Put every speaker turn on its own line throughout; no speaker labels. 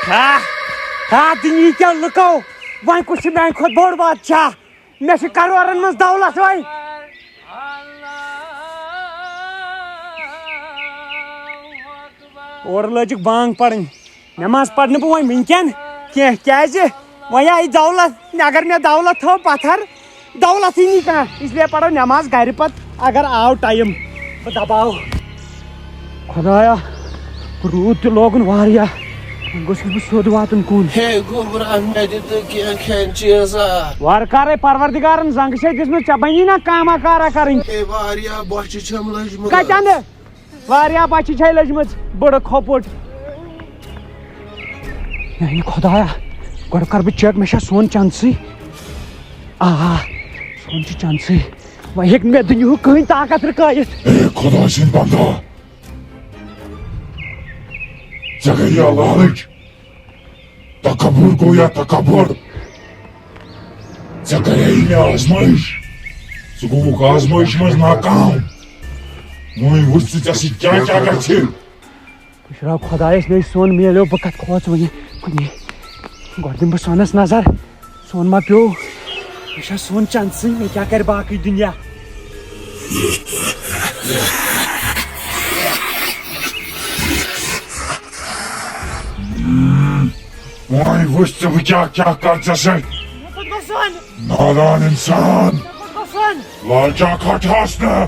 दुनिया क्या लुको वह कुछ मैं खुद बोड़ बादशाह मे करोड़न मज दौलत वह और लजिक बांग पढ़न नमाज पढ़ बह वह वनकन क्या वह आई दौलत अगर मे दौलत थो पत्थर दौलत ही नहीं कह इसलिए पढ़ो नमाज घर पत अगर आओ टाइम बह दबाओ खुदाया रूद तो लोगन वारिया सोद वातन कुन वार कर परवरदिगारन जंग दिसम चे बनी ना कामा कारा करें कतन वारिया बच्चे छे लजम बड़ खोपुट यानी खुदाया गो कर बह चेक मे सोन चंदसी सोन चंदसी वह हेक मे दुनिया कहीं ताकत रकायत
खुदा सिंह बंदा जगरिया लालच तकबर गोया तकबर जगरिया आजमाइश सुगुक आजमाइश मज नाकाम वही वुस्त जैसी क्या क्या कर
खुशरा खुदायस मे सोन मिलो बह कत खोच वन कुनी गो दिम बह सोनस नजर सोन मा प्यो मे सोन चंदसी मे क्या कर बाकी दुनिया
वही वुस्त क्या क्या कर नादान इंसान लालचा खटास न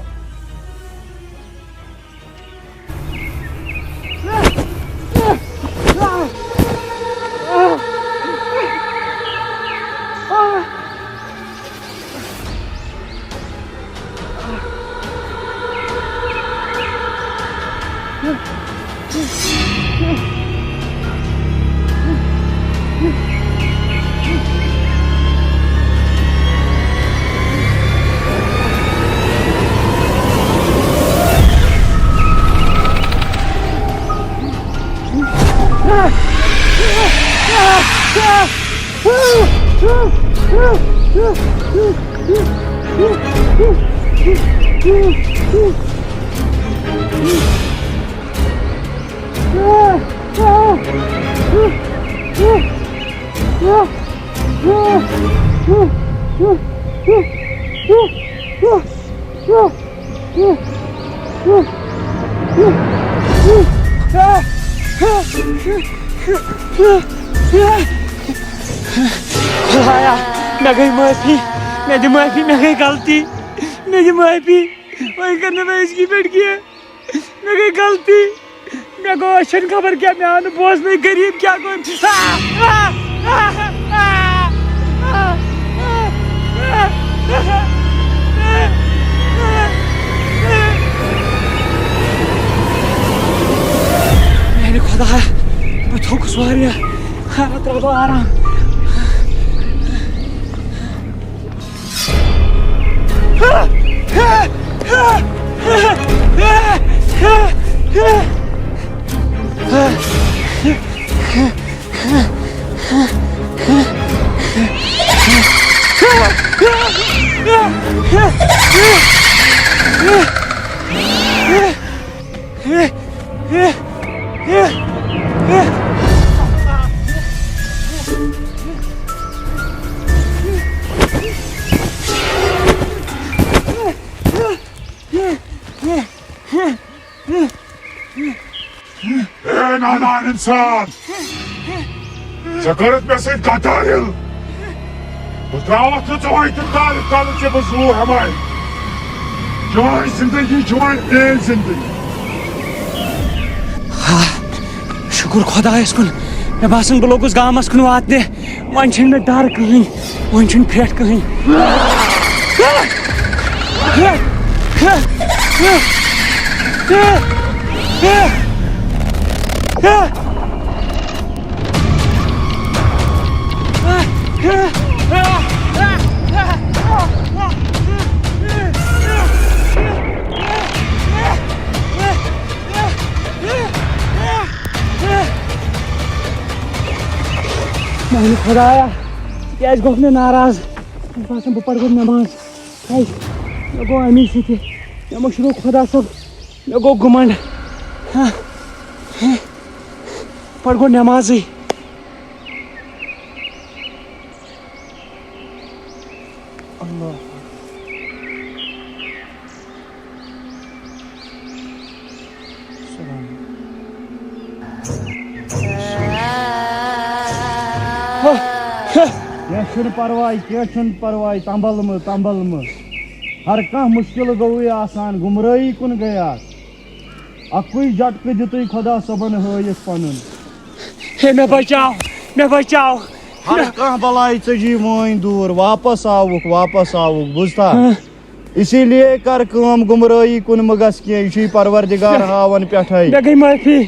खुदाया मैं गई माफी मैं दी माफी मैं गई गलती मैं दी माफी वही करने में इसकी बैठ गया मैं गई गलती मैं को अशन खबर क्या मैं आने बोझ नहीं गरीब क्या को मैंने खुदा मैं थोक सवारिया हालत रहो आराम नादान इंसान
जगरत में से कतारिल बतावत तो वही तकाल काल के बजू हमारे जवान जिंदगी जवान ए जिंदगी
हाँ शुक्र खुदा इसकुन मैं बासन बलोगुस गामस कुन वातने वन छन में डर कहीं वन छन फेट कहीं मैंने खुदाया क्या गो मे नाराज बह पढ़ गो नमाज मे गो अमी सत मे मशरू खुदा सब मे गो घुमंड पढ़ गो नमाज Allah.
Keh parvai, tambalımı. Her kah müşkil govu asan, gumrahi kun gaya. Akui jatkı ditu khoda saban hoyes panun.
Hey, मैं बचाओ
Her kah balai çaji moin dur, वापस आवुक, बुझता? इसीलिए कर काम गुमराही कुन मगस के इसी परवरदिगार हावन पेठै
मैं गई माफी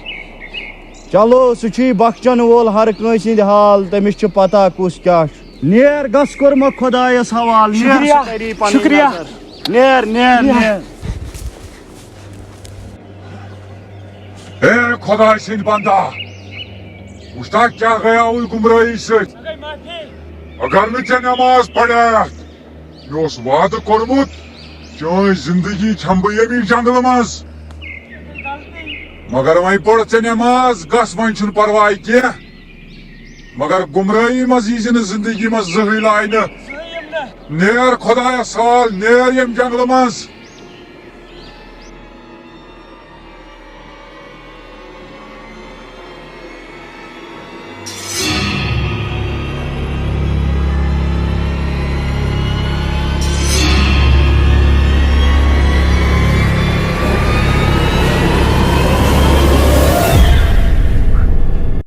चलो सुची बख्चन वोल हर कंस हिंद हाल तमिस छ पता कुस क्या नेर गस कोर म खुदायस हवाल
शुक्रिया
नेर
खुदा सिंध बंदा उस्ता क्या गया उस गुमराही से अगर न चे नमाज पढ़े मे वाद कोरमुत चाहे जिंदगी छंब यमी जंगल मज मगर वही पढ़ चे नमाज गस वन छुन परवाह कह मगर गुमराही मज यी जिंदगी मज जहल आय नेर खुदाया साल नेर यम जंगल मज